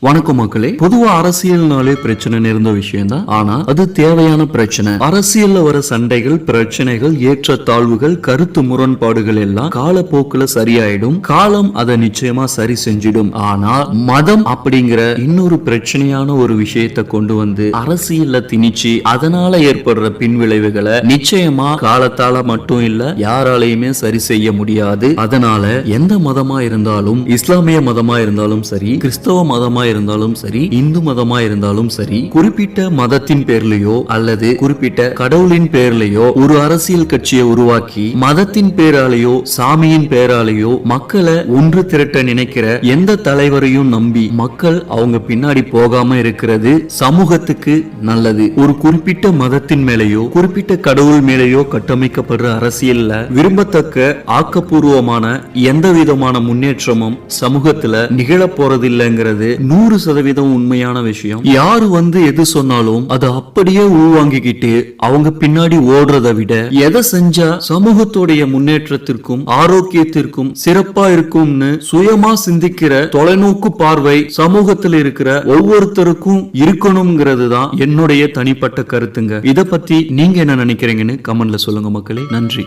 வணக்கம் மக்களே. பொதுவா அரசியல்னாலே பிரச்சனை நிறைந்த விஷயம் தான். ஆனா அது தேவையான பிரச்சனை. அரசியல்ல வர சண்டைகள், பிரச்சனைகள், ஏற்றத்தாழ்வுகள், கருத்து முரண்பாடுகள் எல்லாம் காலப்போக்குல சரியாயிடும். காலம் அதை நிச்சயமா சரி செஞ்சிடும். ஆனா மதம் அப்படிங்கிற இன்னொரு பிரச்சனையான ஒரு விஷயத்தை கொண்டு வந்து அரசியல்ல திணிச்சு அதனால ஏற்படுற பின்விளைவுகளை நிச்சயமா காலத்தால மட்டும் இல்ல யாராலையுமே சரி செய்ய முடியாது. அதனால எந்த மதமா இருந்தாலும், இஸ்லாமிய மதமா இருந்தாலும் சரி, கிறிஸ்தவ மதமா இருந்தாலும் சரி, இந்து மதமா இருந்தாலும் சரி, குறிப்பிட்ட மதத்தின் பேர்லயோ அல்லது குறிப்பிட்ட கடவுளின் பேர்லயோ ஒரு அரசியல் கட்சியை உருவாக்கி மதத்தின் பேராலேயோ சாமியின் பேராலேயோ மக்களை ஒன்று திரட்ட நினைக்கிற எந்த தலைவரையும் நம்பி மக்கள் அவங்க பின்னாடி போகாம இருக்கிறது சமூகத்துக்கு நல்லது. ஒரு குறிப்பிட்ட மதத்தின் மேலேயோ குறிப்பிட்ட கடவுள் மேலேயோ கட்டமைக்கப்படுற அரசியல்ல விரும்பத்தக்க ஆக்கப்பூர்வமான எந்த விதமான முன்னேற்றமும் சமூகத்துல நிகழ போறதில்லைங்கிறது 100% உண்மையான விஷயம். யாரு வந்து எது சொன்னாலும் அதை அப்படியே உள்வாங்கிக்கிட்டு அவங்க பின்னாடி ஓடுறதை விட எதை செஞ்சா சமூகத்தோடைய முன்னேற்றத்திற்கும் ஆரோக்கியத்திற்கும் சிறப்பா இருக்கும்னு சுயமா சிந்திக்கிற தொலைநோக்கு பார்வை சமூகத்தில் இருக்கிற ஒவ்வொருத்தருக்கும் இருக்கணும்ங்கிறது தான் என்னுடைய தனிப்பட்ட கருத்துங்க. இத பத்தி நீங்க என்ன நினைக்கிறீங்கன்னு கமெண்ட்ல சொல்லுங்க மக்களே. நன்றி.